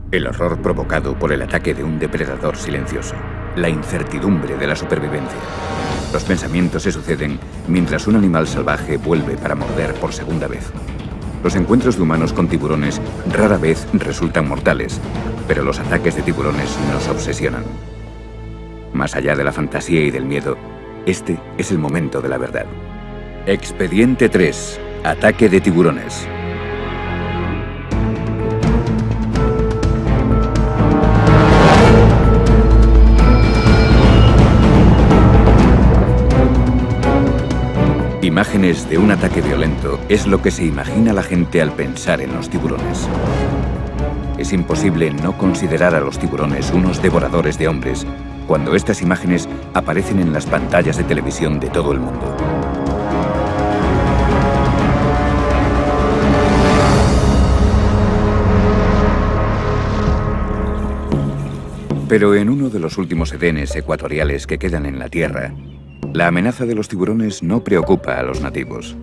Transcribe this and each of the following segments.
El horror provocado por el ataque de un depredador silencioso. La incertidumbre de la supervivencia. Los pensamientos se suceden mientras un animal salvaje vuelve para morder por segunda vez. Los encuentros de humanos con tiburones rara vez resultan mortales, pero los ataques de tiburones nos obsesionan. Más allá de la fantasía y del miedo, este es el momento de la verdad. Expediente 3. Ataque de tiburones. Imágenes de un ataque violento es lo que se imagina la gente al pensar en los tiburones. Es imposible no considerar a los tiburones unos devoradores de hombres cuando estas imágenes aparecen en las pantallas de televisión de todo el mundo. Pero en uno de los últimos edenes ecuatoriales que quedan en la Tierra, la amenaza de los tiburones no preocupa a los nativos.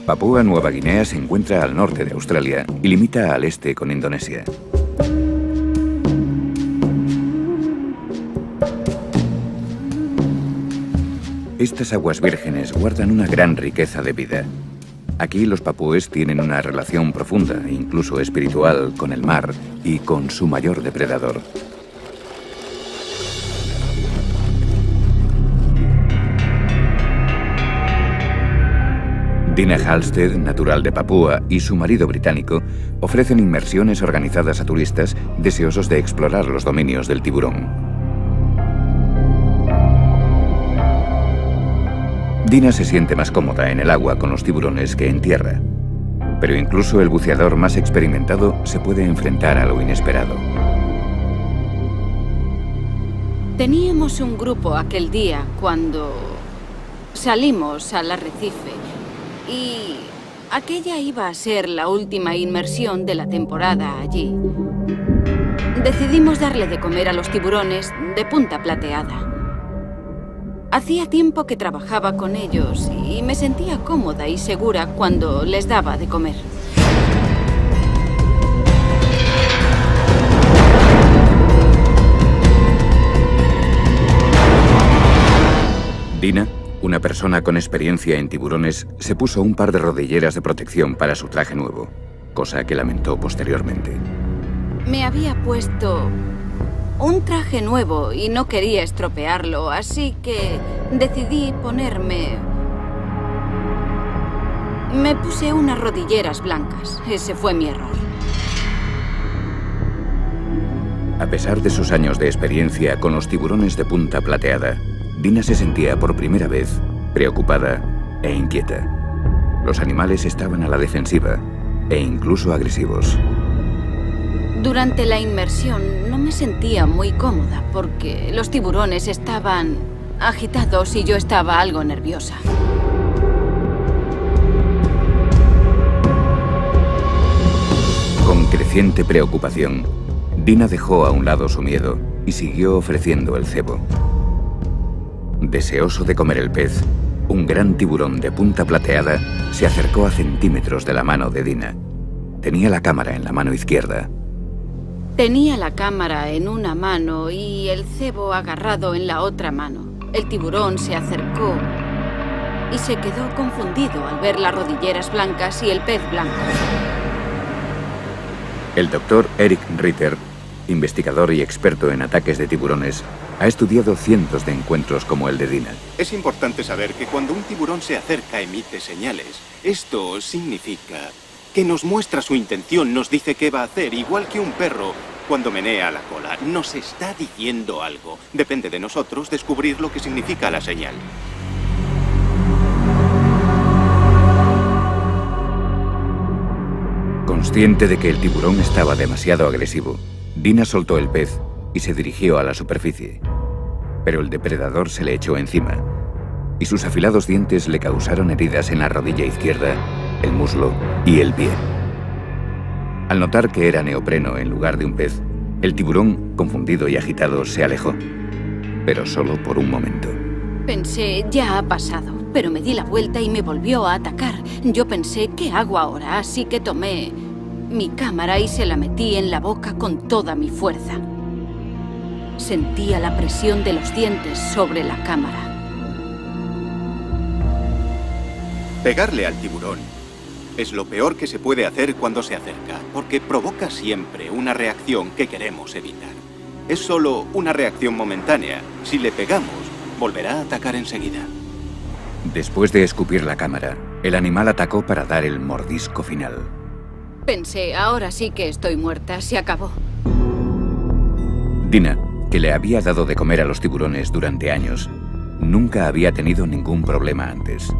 Papúa Nueva Guinea se encuentra al norte de Australia y limita al este con Indonesia. Estas aguas vírgenes guardan una gran riqueza de vida. Aquí los papúes tienen una relación profunda e incluso espiritual con el mar y con su mayor depredador. Dina Halstead, natural de Papúa, y su marido británico ofrecen inmersiones organizadas a turistas deseosos de explorar los dominios del tiburón. Dina se siente más cómoda en el agua con los tiburones que en tierra. Pero incluso el buceador más experimentado se puede enfrentar a lo inesperado. Teníamos un grupo aquel día cuando salimos al arrecife y aquella iba a ser la última inmersión de la temporada allí. Decidimos darle de comer a los tiburones de punta plateada. Hacía tiempo que trabajaba con ellos y me sentía cómoda y segura cuando les daba de comer. Dina, una persona con experiencia en tiburones, se puso un par de rodilleras de protección para su traje nuevo, cosa que lamentó posteriormente. Me había puesto un traje nuevo y no quería estropearlo, así que decidí ponerme... Me puse unas rodilleras blancas. Ese fue mi error. A pesar de sus años de experiencia con los tiburones de punta plateada, Dina se sentía por primera vez preocupada e inquieta. Los animales estaban a la defensiva e incluso agresivos. Durante la inmersión no me sentía muy cómoda porque los tiburones estaban agitados y yo estaba algo nerviosa. Con creciente preocupación, Dina dejó a un lado su miedo y siguió ofreciendo el cebo. Deseoso de comer el pez, un gran tiburón de punta plateada se acercó a centímetros de la mano de Dina. Tenía la cámara en la mano izquierda. Tenía la cámara en una mano y el cebo agarrado en la otra mano. El tiburón se acercó y se quedó confundido al ver las rodilleras blancas y el pez blanco. El doctor Eric Ritter, investigador y experto en ataques de tiburones, ha estudiado cientos de encuentros como el de Dina. Es importante saber que cuando un tiburón se acerca emite señales. Esto significa que nos muestra su intención, nos dice qué va a hacer, igual que un perro cuando menea la cola. Nos está diciendo algo. Depende de nosotros descubrir lo que significa la señal. Consciente de que el tiburón estaba demasiado agresivo, Dina soltó el pez y se dirigió a la superficie. Pero el depredador se le echó encima y sus afilados dientes le causaron heridas en la rodilla izquierda, el muslo y el pie. Al notar que era neopreno en lugar de un pez, el tiburón, confundido y agitado, se alejó, pero solo por un momento. Pensé, ya ha pasado. pero me di la vuelta y me volvió a atacar. Yo pensé, ¿qué hago ahora? Así que tomé mi cámara y se la metí en la boca con toda mi fuerza. Sentía la presión de los dientes sobre la cámara. Pegarle al tiburón es lo peor que se puede hacer cuando se acerca, porque provoca siempre una reacción que queremos evitar. Es solo una reacción momentánea. Si le pegamos, volverá a atacar enseguida. Después de escupir la cámara, el animal atacó para dar el mordisco final. Pensé, ahora sí que estoy muerta, se acabó. Dina, que le había dado de comer a los tiburones durante años, nunca había tenido ningún problema antes.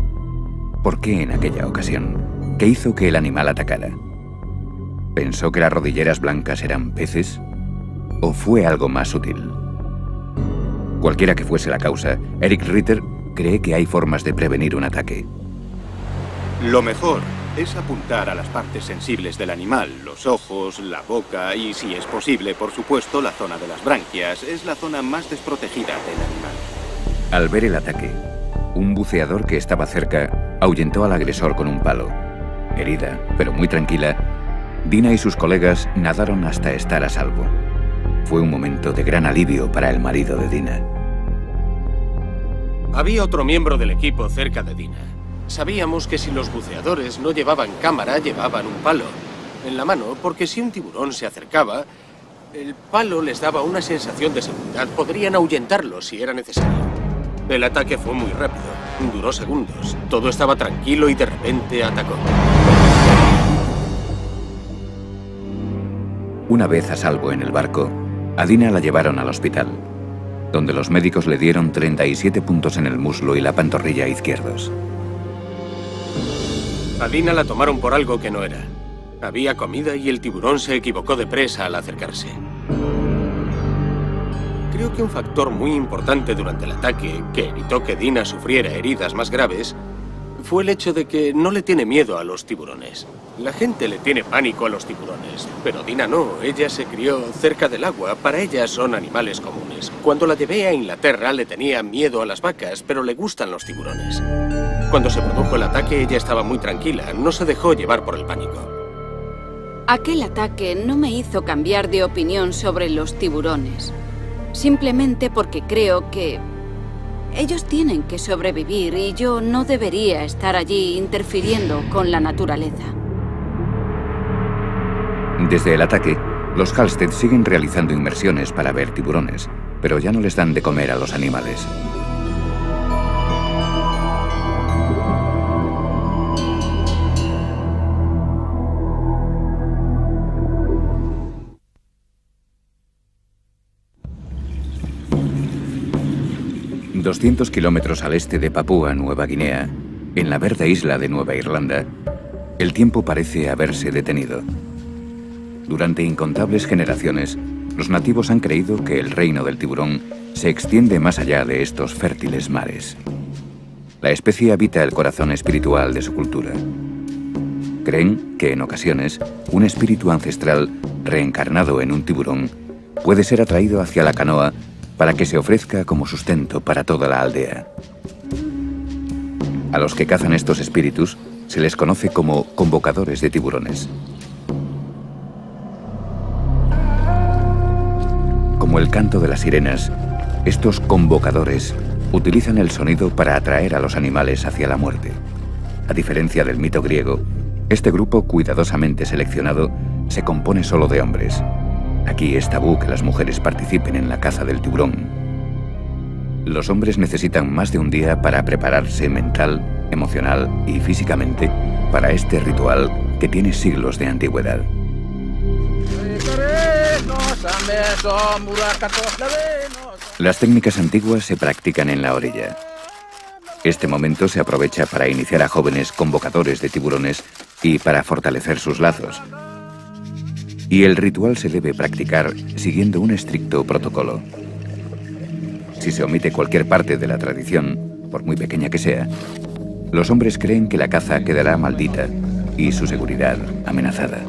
¿Por qué en aquella ocasión? ¿Qué hizo que el animal atacara? ¿Pensó que las rodilleras blancas eran peces? ¿O fue algo más sutil? Cualquiera que fuese la causa, Eric Ritter cree que hay formas de prevenir un ataque. Lo mejor es apuntar a las partes sensibles del animal, los ojos, la boca y, si es posible, por supuesto, la zona de las branquias. Es la zona más desprotegida del animal. Al ver el ataque, un buceador que estaba cerca ahuyentó al agresor con un palo. Herida, pero muy tranquila, Dina y sus colegas nadaron hasta estar a salvo. Fue un momento de gran alivio para el marido de Dina. Había otro miembro del equipo cerca de Dina. Sabíamos que si los buceadores no llevaban cámara, llevaban un palo en la mano, porque si un tiburón se acercaba, el palo les daba una sensación de seguridad. Podrían ahuyentarlo si era necesario. El ataque fue muy rápido, duró segundos. Todo estaba tranquilo y de repente atacó. Una vez a salvo en el barco, a Dina la llevaron al hospital, donde los médicos le dieron 37 puntos en el muslo y la pantorrilla izquierdos. A Dina la tomaron por algo que no era. Había comida y el tiburón se equivocó de presa al acercarse. Creo que un factor muy importante durante el ataque, que evitó que Dina sufriera heridas más graves, fue el hecho de que no le tiene miedo a los tiburones. La gente le tiene pánico a los tiburones, pero Dina no. Ella se crió cerca del agua. Para ella son animales comunes. Cuando la llevé a Inglaterra le tenía miedo a las vacas, pero le gustan los tiburones. Cuando se produjo el ataque ella estaba muy tranquila. No se dejó llevar por el pánico. Aquel ataque no me hizo cambiar de opinión sobre los tiburones. Simplemente porque creo que ellos tienen que sobrevivir y yo no debería estar allí interfiriendo con la naturaleza. Desde el ataque, los Halstead siguen realizando inmersiones para ver tiburones, pero ya no les dan de comer a los animales. ...200 kilómetros al este de Papúa Nueva Guinea, en la verde isla de Nueva Irlanda, el tiempo parece haberse detenido. Durante incontables generaciones, los nativos han creído que el reino del tiburón se extiende más allá de estos fértiles mares. La especie habita el corazón espiritual de su cultura. Creen que en ocasiones un espíritu ancestral reencarnado en un tiburón puede ser atraído hacia la canoa para que se ofrezca como sustento para toda la aldea. A los que cazan estos espíritus se les conoce como convocadores de tiburones. Como el canto de las sirenas, estos convocadores utilizan el sonido para atraer a los animales hacia la muerte. A diferencia del mito griego, este grupo cuidadosamente seleccionado se compone solo de hombres. Aquí es tabú que las mujeres participen en la caza del tiburón. Los hombres necesitan más de un día para prepararse mental, emocional y físicamente para este ritual que tiene siglos de antigüedad. Las técnicas antiguas se practican en la orilla. Este momento se aprovecha para iniciar a jóvenes convocadores de tiburones y para fortalecer sus lazos. Y el ritual se debe practicar siguiendo un estricto protocolo. Si se omite cualquier parte de la tradición, por muy pequeña que sea, los hombres creen que la caza quedará maldita y su seguridad amenazada.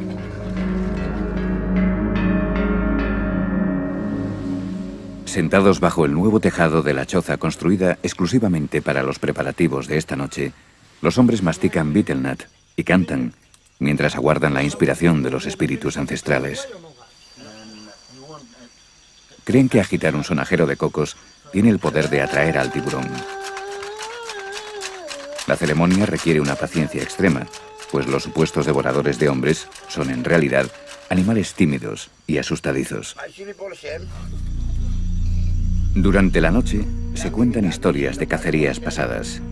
Sentados bajo el nuevo tejado de la choza construida exclusivamente para los preparativos de esta noche, los hombres mastican betelnut y cantan mientras aguardan la inspiración de los espíritus ancestrales. Creen que agitar un sonajero de cocos tiene el poder de atraer al tiburón. La ceremonia requiere una paciencia extrema, pues los supuestos devoradores de hombres son en realidad animales tímidos y asustadizos. Durante la noche se cuentan historias de cacerías pasadas.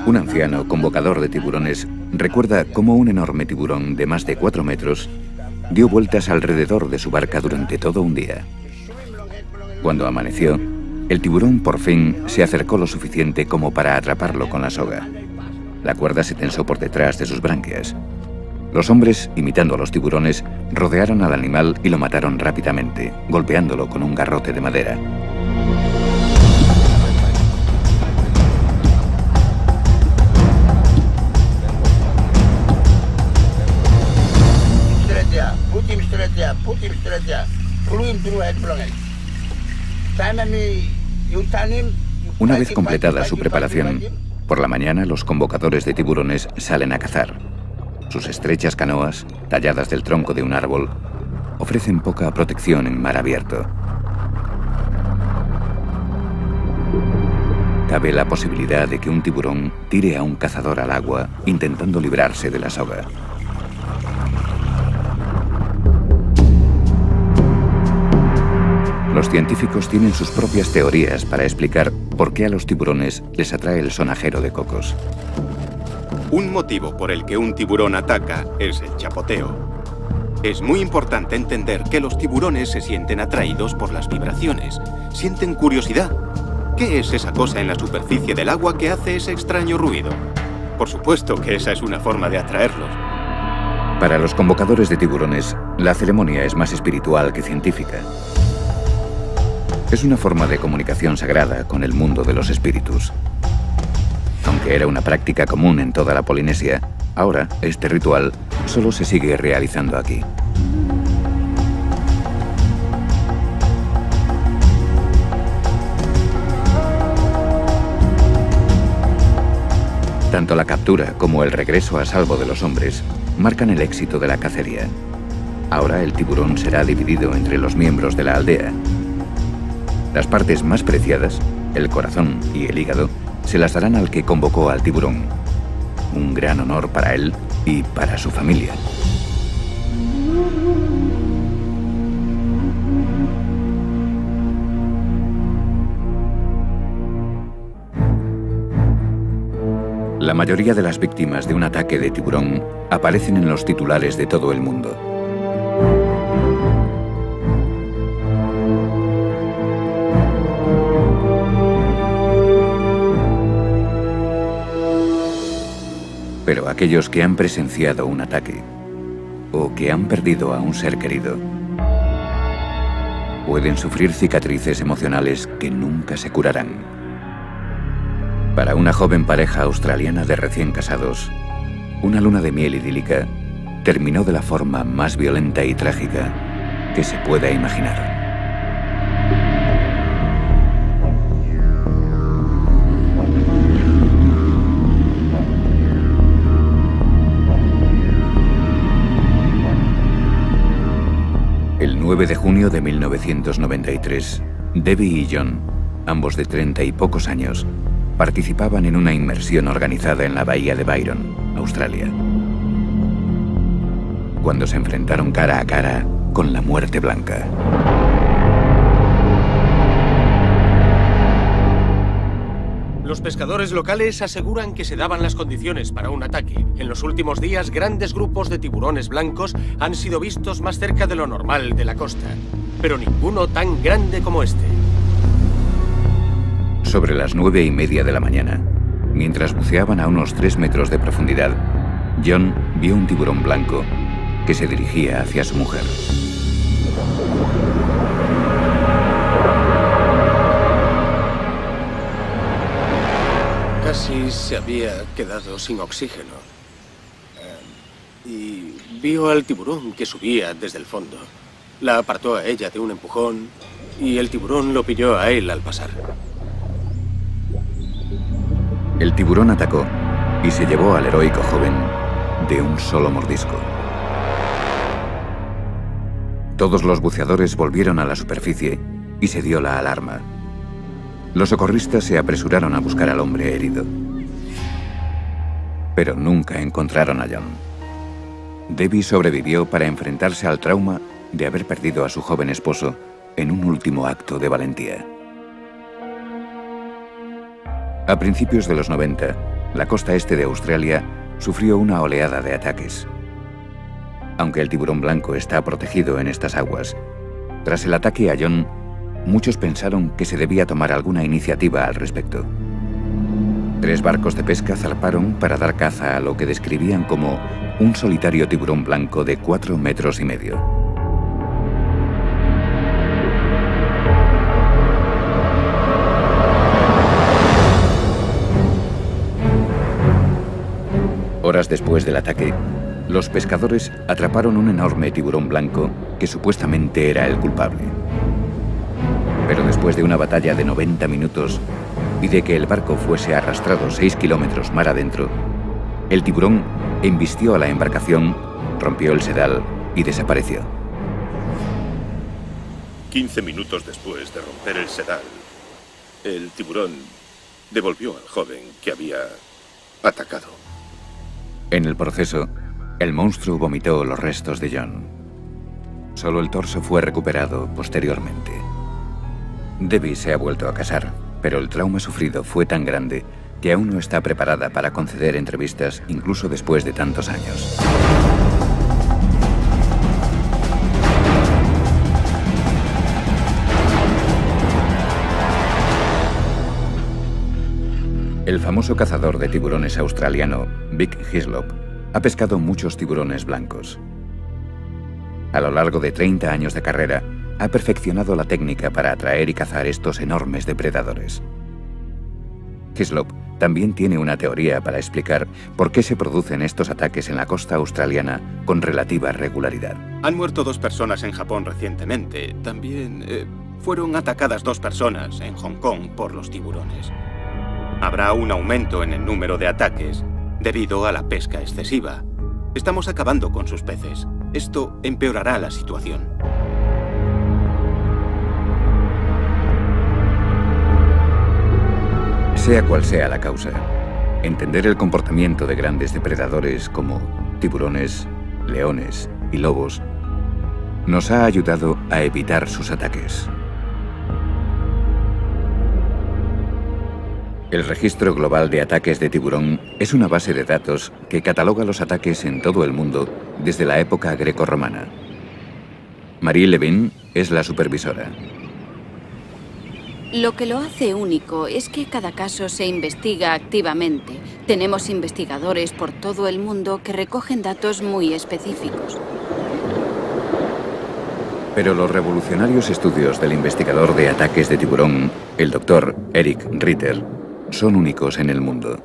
Un anciano convocador de tiburones recuerda cómo un enorme tiburón de más de 4 metros dio vueltas alrededor de su barca durante todo un día. Cuando amaneció, el tiburón por fin se acercó lo suficiente como para atraparlo con la soga. La cuerda se tensó por detrás de sus branquias. Los hombres, imitando a los tiburones, rodearon al animal y lo mataron rápidamente, golpeándolo con un garrote de madera. Una vez completada su preparación, por la mañana los convocadores de tiburones salen a cazar. Sus estrechas canoas, talladas del tronco de un árbol, ofrecen poca protección en mar abierto. Cabe la posibilidad de que un tiburón tire a un cazador al agua intentando librarse de la soga. Los científicos tienen sus propias teorías para explicar por qué a los tiburones les atrae el sonajero de cocos. Un motivo por el que un tiburón ataca es el chapoteo. Es muy importante entender que los tiburones se sienten atraídos por las vibraciones. Sienten curiosidad. ¿Qué es esa cosa en la superficie del agua que hace ese extraño ruido? Por supuesto que esa es una forma de atraerlos. Para los convocadores de tiburones, la ceremonia es más espiritual que científica. Es una forma de comunicación sagrada con el mundo de los espíritus. Aunque era una práctica común en toda la Polinesia, ahora este ritual solo se sigue realizando aquí. Tanto la captura como el regreso a salvo de los hombres marcan el éxito de la cacería. Ahora el tiburón será dividido entre los miembros de la aldea. Las partes más preciadas, el corazón y el hígado, se las darán al que convocó al tiburón. Un gran honor para él y para su familia. La mayoría de las víctimas de un ataque de tiburón aparecen en los titulares de todo el mundo. Pero aquellos que han presenciado un ataque o que han perdido a un ser querido pueden sufrir cicatrices emocionales que nunca se curarán. Para una joven pareja australiana de recién casados, una luna de miel idílica terminó de la forma más violenta y trágica que se pueda imaginar. El 9 de junio de 1993, Debbie y John, ambos de 30 y pocos años, participaban en una inmersión organizada en la bahía de Byron, Australia, cuando se enfrentaron cara a cara con la muerte blanca. Los pescadores locales aseguran que se daban las condiciones para un ataque. En los últimos días, grandes grupos de tiburones blancos han sido vistos más cerca de lo normal de la costa, pero ninguno tan grande como este. Sobre las 9:30 de la mañana, mientras buceaban a unos 3 metros de profundidad, John vio un tiburón blanco que se dirigía hacia su mujer. Casi se había quedado sin oxígeno. Y vio al tiburón que subía desde el fondo. La apartó a ella de un empujón y el tiburón lo pilló a él al pasar. El tiburón atacó y se llevó al heroico joven de un solo mordisco. Todos los buceadores volvieron a la superficie y se dio la alarma. Los socorristas se apresuraron a buscar al hombre herido. Pero nunca encontraron a John. Debbie sobrevivió para enfrentarse al trauma de haber perdido a su joven esposo en un último acto de valentía. A principios de los 90, la costa este de Australia sufrió una oleada de ataques. Aunque el tiburón blanco está protegido en estas aguas, tras el ataque a John, muchos pensaron que se debía tomar alguna iniciativa al respecto. 3 barcos de pesca zarparon para dar caza a lo que describían como un solitario tiburón blanco de 4,5 metros. Horas después del ataque, los pescadores atraparon un enorme tiburón blanco que supuestamente era el culpable. Pero después de una batalla de 90 minutos y de que el barco fuese arrastrado 6 kilómetros mar adentro, el tiburón embistió a la embarcación, rompió el sedal y desapareció. 15 minutos después de romper el sedal, el tiburón devolvió al joven que había atacado. En el proceso, el monstruo vomitó los restos de John. Solo el torso fue recuperado posteriormente. Debbie se ha vuelto a casar, pero el trauma sufrido fue tan grande que aún no está preparada para conceder entrevistas incluso después de tantos años. El famoso cazador de tiburones australiano, Vic Hislop, ha pescado muchos tiburones blancos. A lo largo de 30 años de carrera, ha perfeccionado la técnica para atraer y cazar estos enormes depredadores. Hislop también tiene una teoría para explicar por qué se producen estos ataques en la costa australiana con relativa regularidad. Han muerto 2 personas en Japón recientemente. También fueron atacadas 2 personas en Hong Kong por los tiburones. Habrá un aumento en el número de ataques debido a la pesca excesiva. Estamos acabando con sus peces. Esto empeorará la situación. Sea cual sea la causa, entender el comportamiento de grandes depredadores como tiburones, leones y lobos nos ha ayudado a evitar sus ataques. El Registro Global de Ataques de Tiburón es una base de datos que cataloga los ataques en todo el mundo desde la época grecorromana. Marie Levin es la supervisora. Lo que lo hace único es que cada caso se investiga activamente. Tenemos investigadores por todo el mundo que recogen datos muy específicos. Pero los revolucionarios estudios del investigador de ataques de tiburón, el Dr. Eric Ritter, son únicos en el mundo.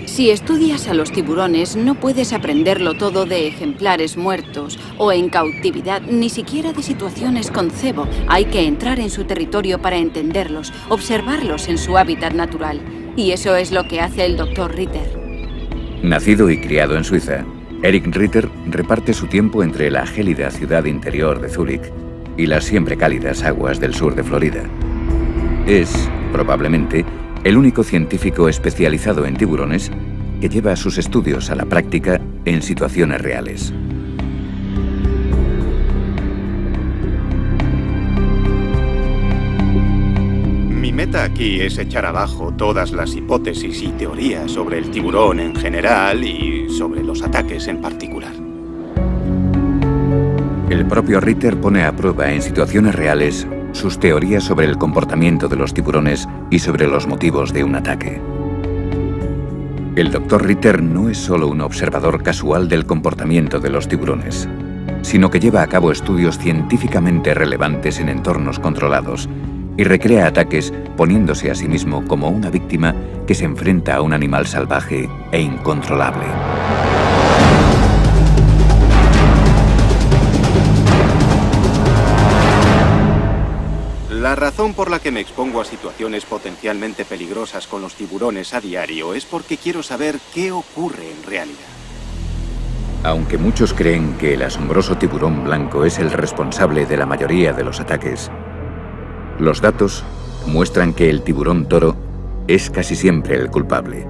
Si estudias a los tiburones, no puedes aprenderlo todo de ejemplares muertos o en cautividad, ni siquiera de situaciones con cebo. Hay que entrar en su territorio para entenderlos, observarlos en su hábitat natural. Y eso es lo que hace el Dr. Ritter. Nacido y criado en Suiza, Eric Ritter reparte su tiempo entre la gélida ciudad interior de Zúrich y las siempre cálidas aguas del sur de Florida. Es, probablemente, el único científico especializado en tiburones que lleva sus estudios a la práctica en situaciones reales. Mi meta aquí es echar abajo todas las hipótesis y teorías sobre el tiburón en general y sobre los ataques en particular. El propio Ritter pone a prueba en situaciones reales sus teorías sobre el comportamiento de los tiburones y sobre los motivos de un ataque. El Dr. Ritter no es solo un observador casual del comportamiento de los tiburones, sino que lleva a cabo estudios científicamente relevantes en entornos controlados y recrea ataques poniéndose a sí mismo como una víctima que se enfrenta a un animal salvaje e incontrolable. La razón por la que me expongo a situaciones potencialmente peligrosas con los tiburones a diario es porque quiero saber qué ocurre en realidad. Aunque muchos creen que el asombroso tiburón blanco es el responsable de la mayoría de los ataques, los datos muestran que el tiburón toro es casi siempre el culpable.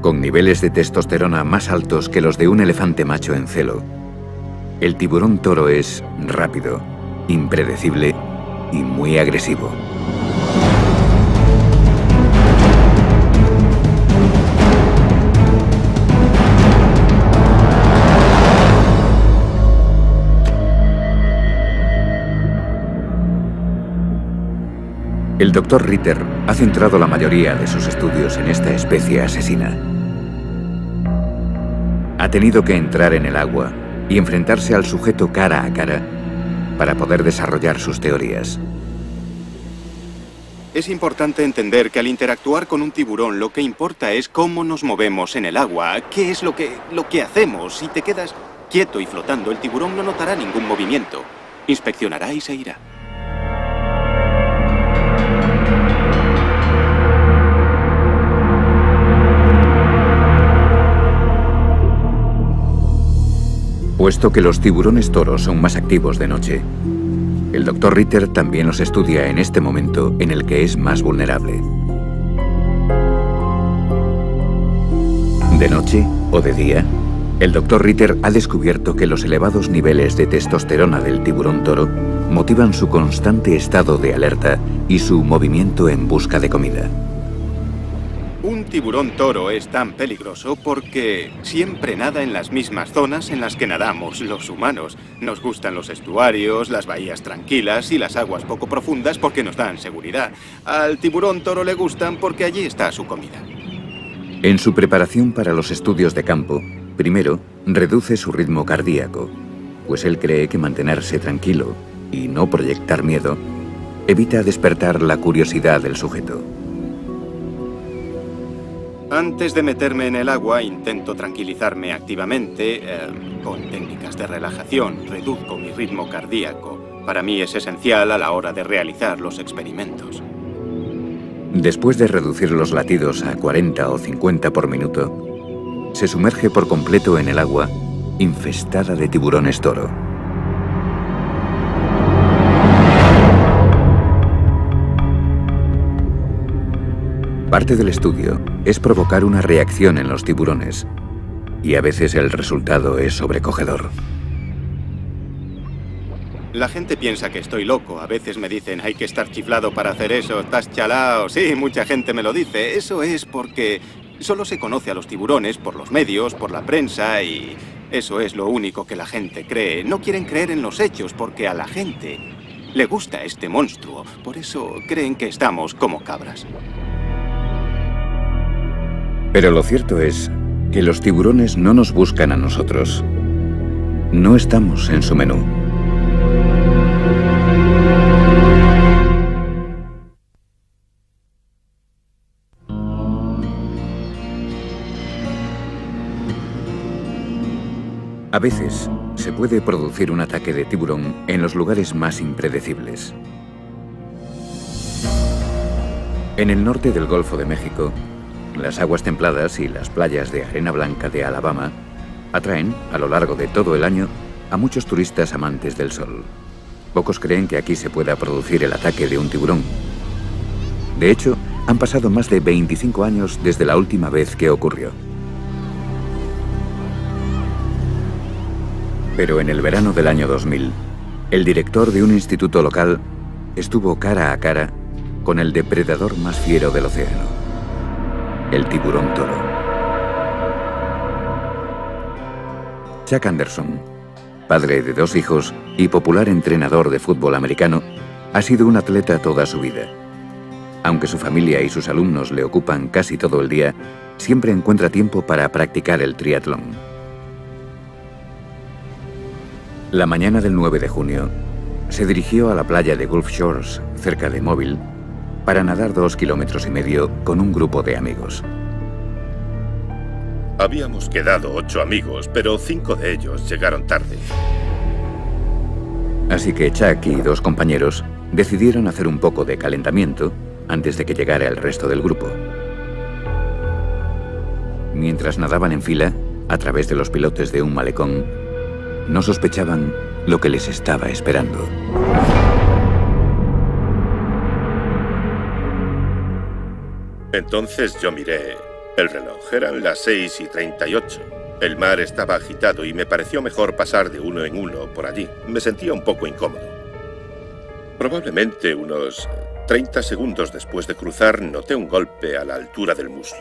Con niveles de testosterona más altos que los de un elefante macho en celo, el tiburón toro es rápido, impredecible y muy agresivo. El Dr. Ritter ha centrado la mayoría de sus estudios en esta especie asesina. Ha tenido que entrar en el agua y enfrentarse al sujeto cara a cara para poder desarrollar sus teorías. Es importante entender que al interactuar con un tiburón lo que importa es cómo nos movemos en el agua, qué es lo que hacemos. Si te quedas quieto y flotando, el tiburón no notará ningún movimiento. Inspeccionará y se irá. Puesto que los tiburones toros son más activos de noche, el Dr. Ritter también los estudia en este momento en el que es más vulnerable. De noche o de día, el Dr. Ritter ha descubierto que los elevados niveles de testosterona del tiburón toro motivan su constante estado de alerta y su movimiento en busca de comida. Un tiburón toro es tan peligroso porque siempre nada en las mismas zonas en las que nadamos los humanos. Nos gustan los estuarios, las bahías tranquilas y las aguas poco profundas porque nos dan seguridad. Al tiburón toro le gustan porque allí está su comida. En su preparación para los estudios de campo, primero reduce su ritmo cardíaco, pues él cree que mantenerse tranquilo y no proyectar miedo evita despertar la curiosidad del sujeto. Antes de meterme en el agua, intento tranquilizarme activamente con técnicas de relajación. Reduzco mi ritmo cardíaco. Para mí es esencial a la hora de realizar los experimentos. Después de reducir los latidos a 40 o 50 por minuto, se sumerge por completo en el agua infestada de tiburones toro. Parte del estudio es provocar una reacción en los tiburones, y a veces el resultado es sobrecogedor. La gente piensa que estoy loco. A veces me dicen, hay que estar chiflado para hacer eso, estás chalao. Sí, mucha gente me lo dice. Eso es porque solo se conoce a los tiburones por los medios, por la prensa, y eso es lo único que la gente cree. No quieren creer en los hechos porque a la gente le gusta este monstruo. Por eso creen que estamos como cabras. Pero lo cierto es que los tiburones no nos buscan a nosotros. No estamos en su menú. A veces se puede producir un ataque de tiburón en los lugares más impredecibles. En el norte del Golfo de México, las aguas templadas y las playas de arena blanca de Alabama atraen, a lo largo de todo el año, a muchos turistas amantes del sol. Pocos creen que aquí se pueda producir el ataque de un tiburón. De hecho, han pasado más de 25 años desde la última vez que ocurrió. Pero en el verano del año 2000, el director de un instituto local estuvo cara a cara con el depredador más fiero del océano, el tiburón toro. Chuck Anderson, padre de 2 hijos y popular entrenador de fútbol americano, ha sido un atleta toda su vida. Aunque su familia y sus alumnos le ocupan casi todo el día, siempre encuentra tiempo para practicar el triatlón. La mañana del 9 de junio, se dirigió a la playa de Gulf Shores, cerca de Mobile, para nadar 2,5 kilómetros con un grupo de amigos. Habíamos quedado 8 amigos, pero 5 de ellos llegaron tarde. Así que Chuck y 2 compañeros Decidieron hacer un poco de calentamiento antes de que llegara el resto del grupo. Mientras nadaban en fila, a través de los pilotes de un malecón, no sospechaban lo que les estaba esperando. Entonces yo miré el reloj. Eran las 6:38. El mar estaba agitado y me pareció mejor pasar de uno en uno por allí. Me sentía un poco incómodo. Probablemente unos 30 segundos después de cruzar, noté un golpe a la altura del muslo.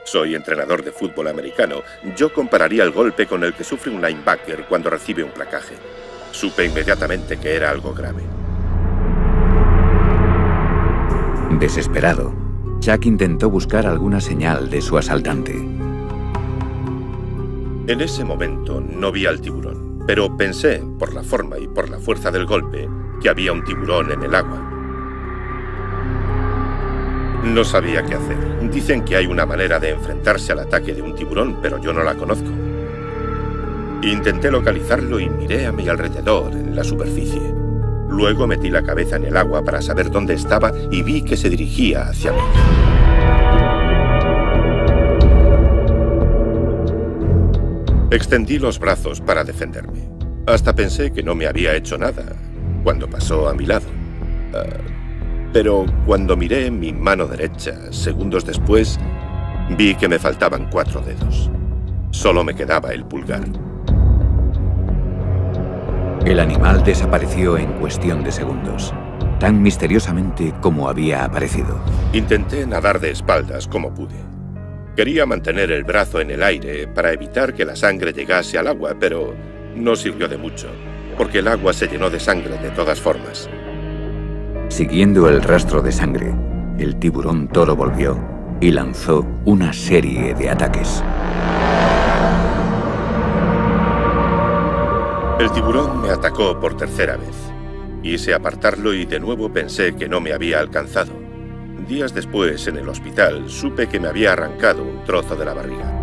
Soy entrenador de fútbol americano. Yo compararía el golpe con el que sufre un linebacker cuando recibe un placaje. Supe inmediatamente que era algo grave. Desesperado, Chuck intentó buscar alguna señal de su asaltante. En ese momento no vi al tiburón, pero pensé, por la forma y por la fuerza del golpe, que había un tiburón en el agua. No sabía qué hacer. Dicen que hay una manera de enfrentarse al ataque de un tiburón, pero yo no la conozco. Intenté localizarlo y miré a mi alrededor, en la superficie. Luego metí la cabeza en el agua para saber dónde estaba y vi que se dirigía hacia mí. Extendí los brazos para defenderme. Hasta pensé que no me había hecho nada cuando pasó a mi lado. Pero cuando miré mi mano derecha, segundos después, vi que me faltaban 4 dedos. Solo me quedaba el pulgar. El animal desapareció en cuestión de segundos, tan misteriosamente como había aparecido. Intenté nadar de espaldas como pude. Quería mantener el brazo en el aire para evitar que la sangre llegase al agua, pero no sirvió de mucho, porque el agua se llenó de sangre de todas formas. Siguiendo el rastro de sangre, el tiburón toro volvió y lanzó una serie de ataques. El tiburón me atacó por tercera vez. Quise apartarlo y de nuevo pensé que no me había alcanzado. Días después, en el hospital, supe que me había arrancado un trozo de la barriga.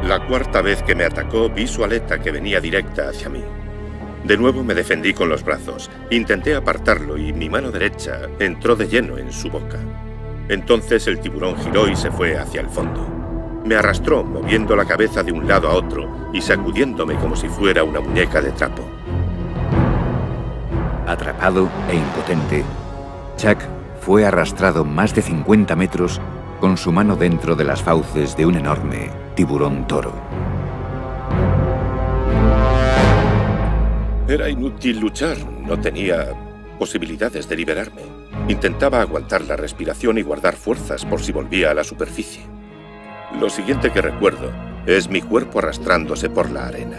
La cuarta vez que me atacó, vi su aleta que venía directa hacia mí. De nuevo me defendí con los brazos. Intenté apartarlo y mi mano derecha entró de lleno en su boca. Entonces el tiburón giró y se fue hacia el fondo. Me arrastró, moviendo la cabeza de un lado a otro y sacudiéndome como si fuera una muñeca de trapo. Atrapado e impotente, Chuck fue arrastrado más de 50 metros con su mano dentro de las fauces de un enorme tiburón toro. Era inútil luchar, no tenía posibilidades de liberarme. Intentaba aguantar la respiración y guardar fuerzas por si volvía a la superficie. Lo siguiente que recuerdo es mi cuerpo arrastrándose por la arena.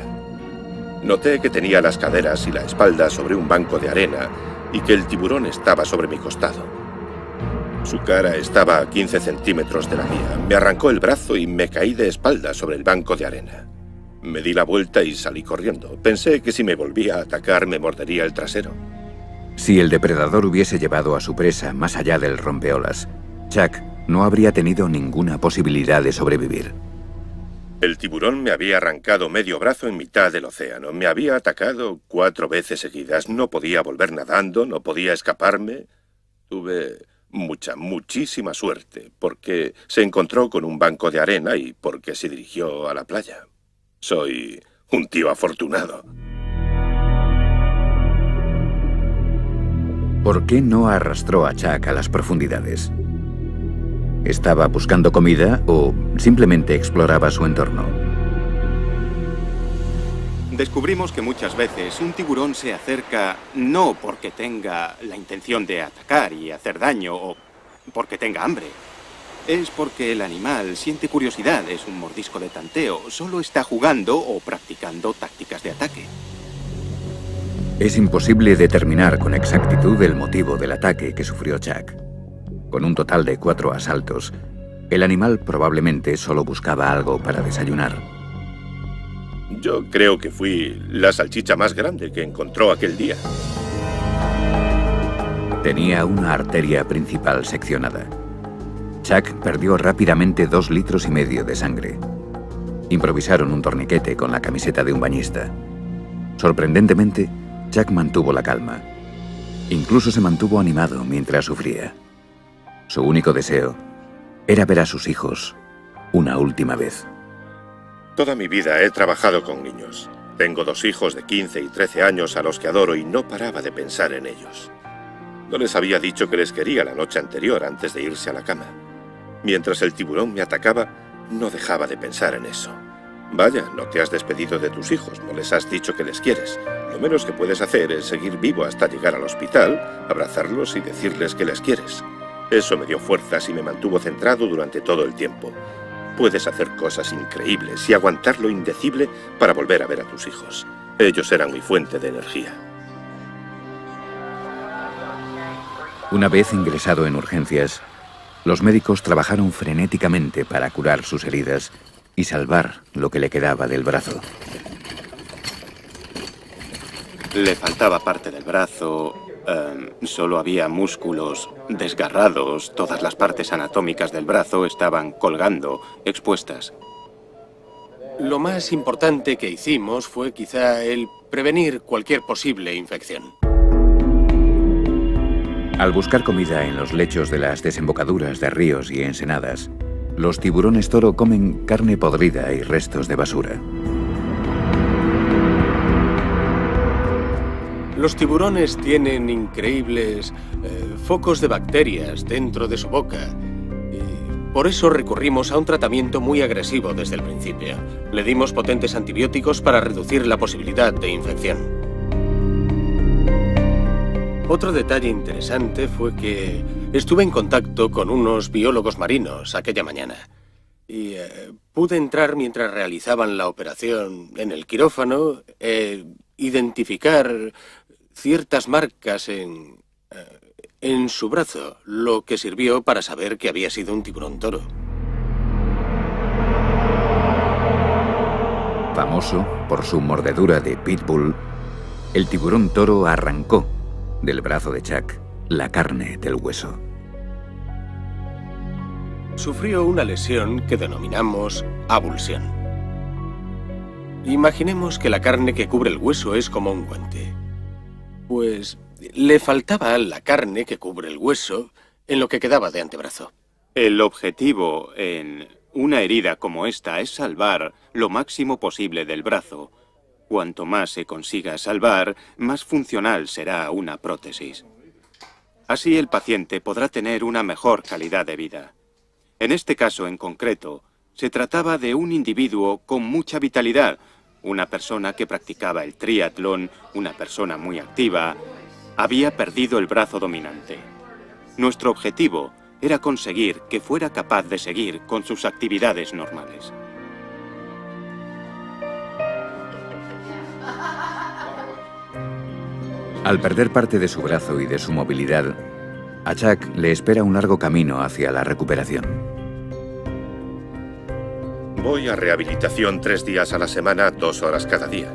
Noté que tenía las caderas y la espalda sobre un banco de arena y que el tiburón estaba sobre mi costado. Su cara estaba a 15 centímetros de la mía. Me arrancó el brazo y me caí de espalda sobre el banco de arena. Me di la vuelta y salí corriendo. Pensé que si me volvía a atacar me mordería el trasero. Si el depredador hubiese llevado a su presa más allá del rompeolas, Chuck no habría tenido ninguna posibilidad de sobrevivir. El tiburón me había arrancado medio brazo en mitad del océano. Me había atacado 4 veces seguidas. No podía volver nadando, no podía escaparme. Tuve muchísima suerte, porque se encontró con un banco de arena y porque se dirigió a la playa. Soy un tío afortunado. ¿Por qué no arrastró a Chuck a las profundidades? ¿Estaba buscando comida o simplemente exploraba su entorno? Descubrimos que muchas veces un tiburón se acerca no porque tenga la intención de atacar y hacer daño o porque tenga hambre. Es porque el animal siente curiosidad, es un mordisco de tanteo, solo está jugando o practicando tácticas de ataque. Es imposible determinar con exactitud el motivo del ataque que sufrió Chuck. Con un total de 4 asaltos, el animal probablemente solo buscaba algo para desayunar. Yo creo que fui la salchicha más grande que encontró aquel día. Tenía una arteria principal seccionada. Chuck perdió rápidamente 2,5 litros de sangre. Improvisaron un torniquete con la camiseta de un bañista. Sorprendentemente, Chuck mantuvo la calma. Incluso se mantuvo animado mientras sufría. Su único deseo era ver a sus hijos una última vez. Toda mi vida he trabajado con niños. Tengo 2 hijos de 15 y 13 años a los que adoro y no paraba de pensar en ellos. No les había dicho que les quería la noche anterior antes de irse a la cama. Mientras el tiburón me atacaba, no dejaba de pensar en eso. Vaya, no te has despedido de tus hijos, no les has dicho que les quieres. Lo menos que puedes hacer es seguir vivo hasta llegar al hospital, abrazarlos y decirles que les quieres. Eso me dio fuerzas y me mantuvo centrado durante todo el tiempo. Puedes hacer cosas increíbles y aguantar lo indecible para volver a ver a tus hijos. Ellos eran mi fuente de energía. Una vez ingresado en urgencias, los médicos trabajaron frenéticamente para curar sus heridas y salvar lo que le quedaba del brazo. Le faltaba parte del brazo, solo había músculos desgarrados, todas las partes anatómicas del brazo estaban colgando, expuestas. Lo más importante que hicimos fue quizá el prevenir cualquier posible infección. Al buscar comida en los lechos de las desembocaduras de ríos y ensenadas, los tiburones toro comen carne podrida y restos de basura. Los tiburones tienen increíbles focos de bacterias dentro de su boca. Y por eso recurrimos a un tratamiento muy agresivo desde el principio. Le dimos potentes antibióticos para reducir la posibilidad de infección. Otro detalle interesante fue que estuve en contacto con unos biólogos marinos aquella mañana. Y pude entrar mientras realizaban la operación en el quirófano, identificar ciertas marcas en su brazo, lo que sirvió para saber que había sido un tiburón toro. Famoso por su mordedura de pitbull, el tiburón toro arrancó del brazo de Chuck la carne del hueso. Sufrió una lesión que denominamos avulsión. Imaginemos que la carne que cubre el hueso es como un guante. Pues le faltaba la carne que cubre el hueso en lo que quedaba de antebrazo. El objetivo en una herida como esta es salvar lo máximo posible del brazo. Cuanto más se consiga salvar, más funcional será una prótesis. Así el paciente podrá tener una mejor calidad de vida. En este caso en concreto, se trataba de un individuo con mucha vitalidad, una persona que practicaba el triatlón, una persona muy activa, había perdido el brazo dominante. Nuestro objetivo era conseguir que fuera capaz de seguir con sus actividades normales. Al perder parte de su brazo y de su movilidad, a Chuck le espera un largo camino hacia la recuperación. Voy a rehabilitación 3 días a la semana, 2 horas cada día.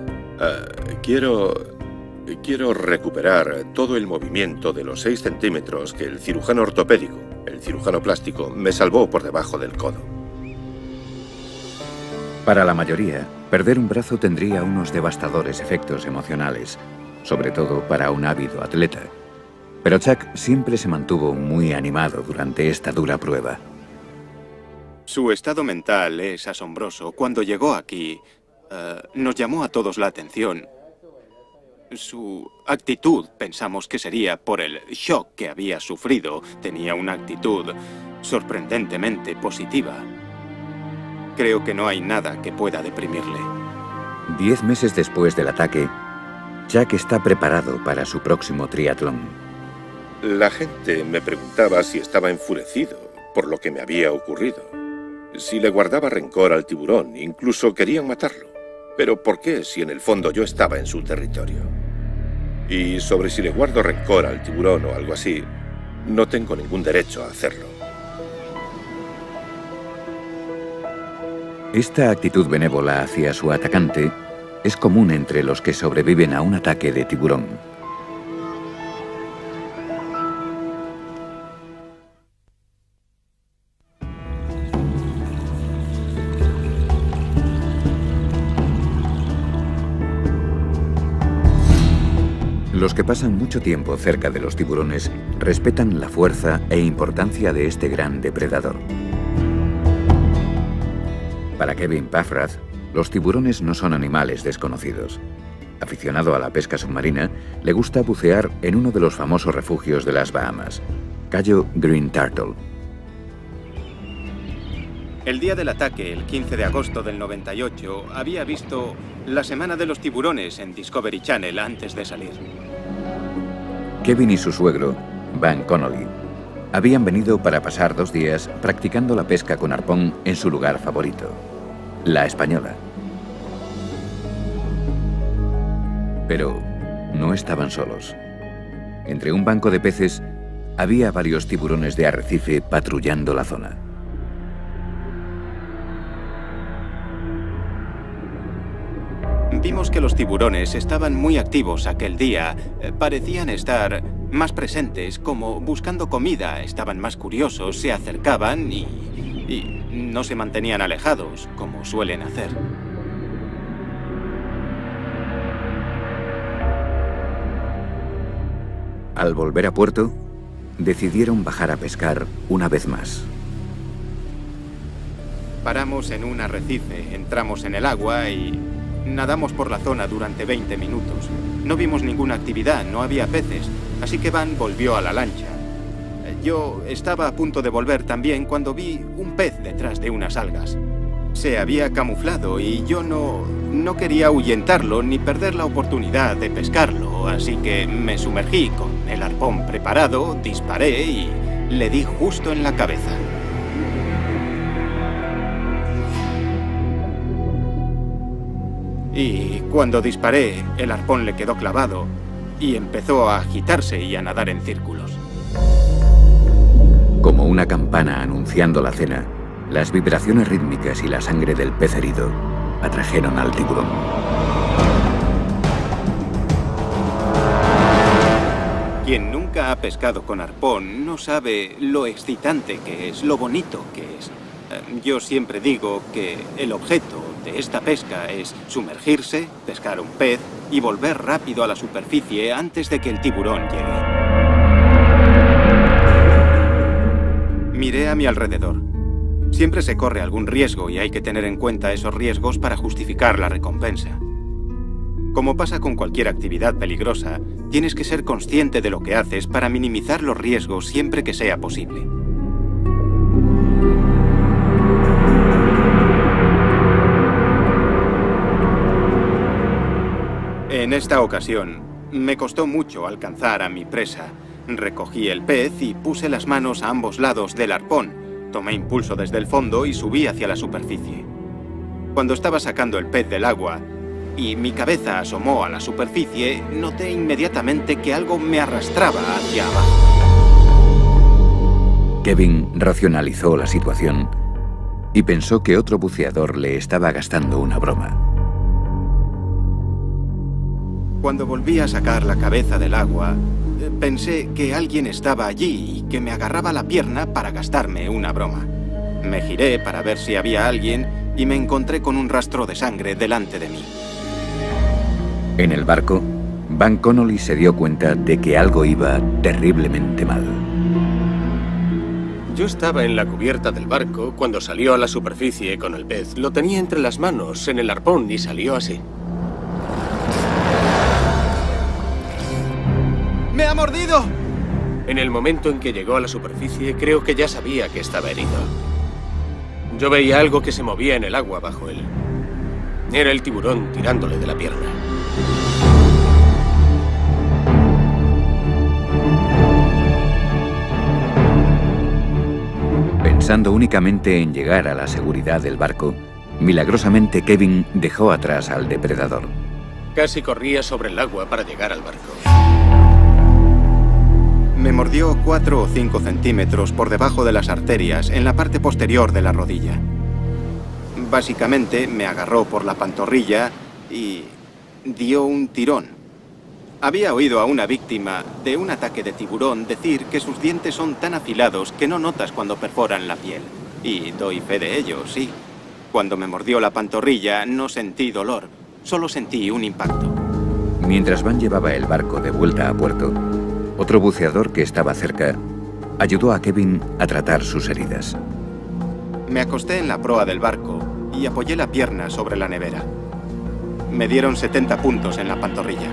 Quiero recuperar todo el movimiento de los 6 centímetros que el cirujano ortopédico, el cirujano plástico, me salvó por debajo del codo. Para la mayoría, perder un brazo tendría unos devastadores efectos emocionales, sobre todo para un ávido atleta. Pero Chuck siempre se mantuvo muy animado durante esta dura prueba. Su estado mental es asombroso. Cuando llegó aquí, nos llamó a todos la atención. Su actitud, pensamos que sería por el shock que había sufrido. Tenía una actitud sorprendentemente positiva. Creo que no hay nada que pueda deprimirle. 10 meses después del ataque, Chuck está preparado para su próximo triatlón. La gente me preguntaba si estaba enfurecido por lo que me había ocurrido. Si le guardaba rencor al tiburón, incluso querían matarlo. Pero ¿por qué si en el fondo yo estaba en su territorio? Y sobre si le guardo rencor al tiburón o algo así, no tengo ningún derecho a hacerlo. Esta actitud benévola hacia su atacante es común entre los que sobreviven a un ataque de tiburón. Los que pasan mucho tiempo cerca de los tiburones respetan la fuerza e importancia de este gran depredador. Para Kevin Paffrath, los tiburones no son animales desconocidos. Aficionado a la pesca submarina, le gusta bucear en uno de los famosos refugios de las Bahamas, Cayo Green Turtle. El día del ataque, el 15 de agosto del 98, había visto La Semana de los Tiburones en Discovery Channel antes de salir. Kevin y su suegro, Van Connolly, habían venido para pasar 2 días practicando la pesca con arpón en su lugar favorito, La Española. Pero no estaban solos. Entre un banco de peces había varios tiburones de arrecife patrullando la zona. Vimos que los tiburones estaban muy activos aquel día. Parecían estar más presentes, como buscando comida. Estaban más curiosos, se acercaban y no se mantenían alejados, como suelen hacer. Al volver a puerto, decidieron bajar a pescar una vez más. Paramos en un arrecife, entramos en el agua y nadamos por la zona durante 20 minutos. No vimos ninguna actividad, no había peces, así que Van volvió a la lancha. Yo estaba a punto de volver también cuando vi un pez detrás de unas algas. Se había camuflado y yo no quería ahuyentarlo ni perder la oportunidad de pescarlo, así que me sumergí con el arpón preparado, disparé y le di justo en la cabeza. Y cuando disparé, el arpón le quedó clavado y empezó a agitarse y a nadar en círculos. Como una campana anunciando la cena, las vibraciones rítmicas y la sangre del pez herido atrajeron al tiburón. Quien nunca ha pescado con arpón no sabe lo excitante que es, lo bonito que es. Yo siempre digo que el objeto de esta pesca es sumergirse, pescar un pez y volver rápido a la superficie antes de que el tiburón llegue. Miré a mi alrededor. Siempre se corre algún riesgo y hay que tener en cuenta esos riesgos para justificar la recompensa. Como pasa con cualquier actividad peligrosa, tienes que ser consciente de lo que haces para minimizar los riesgos siempre que sea posible. En esta ocasión, me costó mucho alcanzar a mi presa. Recogí el pez y puse las manos a ambos lados del arpón. Tomé impulso desde el fondo y subí hacia la superficie. Cuando estaba sacando el pez del agua y mi cabeza asomó a la superficie, noté inmediatamente que algo me arrastraba hacia abajo. Kevin racionalizó la situación y pensó que otro buceador le estaba gastando una broma. Cuando volví a sacar la cabeza del agua, pensé que alguien estaba allí y que me agarraba la pierna para gastarme una broma. Me giré para ver si había alguien y me encontré con un rastro de sangre delante de mí. En el barco, Van Connolly se dio cuenta de que algo iba terriblemente mal. Yo estaba en la cubierta del barco cuando salió a la superficie con el pez. Lo tenía entre las manos, en el arpón, y salió así. ¡Me ha mordido! En el momento en que llegó a la superficie, creo que ya sabía que estaba herido. Yo veía algo que se movía en el agua bajo él. Era el tiburón tirándole de la pierna. Pensando únicamente en llegar a la seguridad del barco, milagrosamente Kevin dejó atrás al depredador. Casi corría sobre el agua para llegar al barco. Me mordió 4 o 5 centímetros por debajo de las arterias, en la parte posterior de la rodilla. Básicamente me agarró por la pantorrilla y dio un tirón. Había oído a una víctima de un ataque de tiburón decir que sus dientes son tan afilados que no notas cuando perforan la piel. Y doy fe de ello, sí. Cuando me mordió la pantorrilla no sentí dolor, solo sentí un impacto. Mientras Van llevaba el barco de vuelta a puerto, otro buceador que estaba cerca ayudó a Kevin a tratar sus heridas. Me acosté en la proa del barco y apoyé la pierna sobre la nevera. Me dieron 70 puntos en la pantorrilla.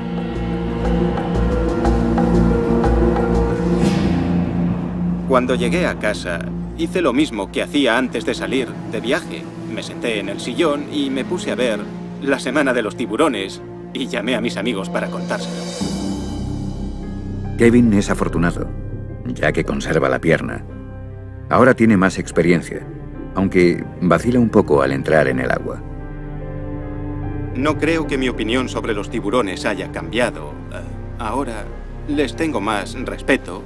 Cuando llegué a casa, hice lo mismo que hacía antes de salir de viaje. Me senté en el sillón y me puse a ver La Semana de los Tiburones y llamé a mis amigos para contárselo. Kevin es afortunado, ya que conserva la pierna. Ahora tiene más experiencia, aunque vacila un poco al entrar en el agua. No creo que mi opinión sobre los tiburones haya cambiado. Ahora les tengo más respeto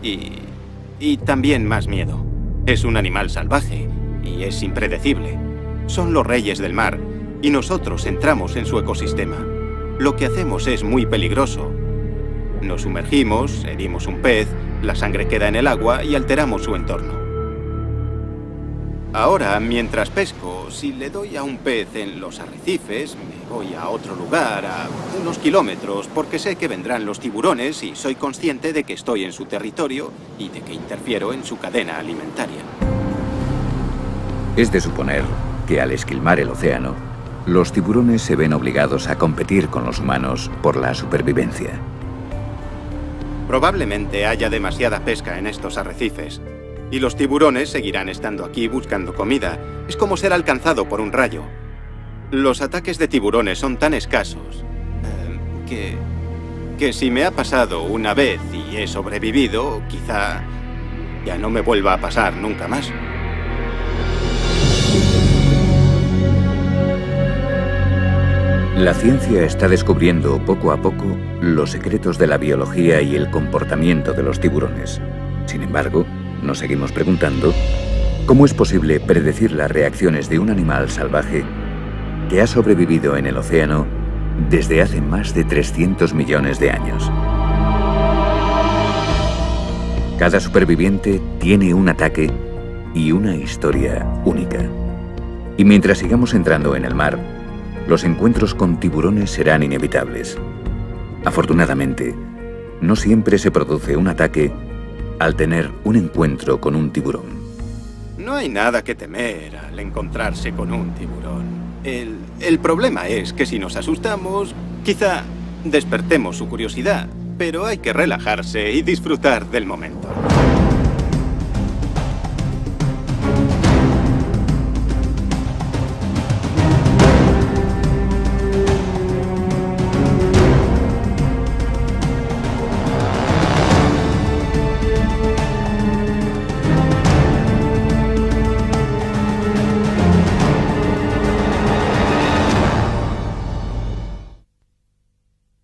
y también más miedo. Es un animal salvaje y es impredecible. Son los reyes del mar y nosotros entramos en su ecosistema. Lo que hacemos es muy peligroso. Nos sumergimos, herimos un pez, la sangre queda en el agua y alteramos su entorno. Ahora, mientras pesco, si le doy a un pez en los arrecifes, me voy a otro lugar, a unos kilómetros, porque sé que vendrán los tiburones y soy consciente de que estoy en su territorio y de que interfiero en su cadena alimentaria. Es de suponer que al esquilmar el océano, los tiburones se ven obligados a competir con los humanos por la supervivencia. Probablemente haya demasiada pesca en estos arrecifes. Y los tiburones seguirán estando aquí buscando comida. Es como ser alcanzado por un rayo. Los ataques de tiburones son tan escasos que si me ha pasado una vez y he sobrevivido, quizá ya no me vuelva a pasar nunca más. La ciencia está descubriendo poco a poco los secretos de la biología y el comportamiento de los tiburones. Sin embargo, nos seguimos preguntando cómo es posible predecir las reacciones de un animal salvaje que ha sobrevivido en el océano desde hace más de 300 millones de años. Cada superviviente tiene un ataque y una historia única. Y mientras sigamos entrando en el mar, los encuentros con tiburones serán inevitables. Afortunadamente, no siempre se produce un ataque al tener un encuentro con un tiburón. No hay nada que temer al encontrarse con un tiburón. El problema es que si nos asustamos, quizá despertemos su curiosidad, pero hay que relajarse y disfrutar del momento.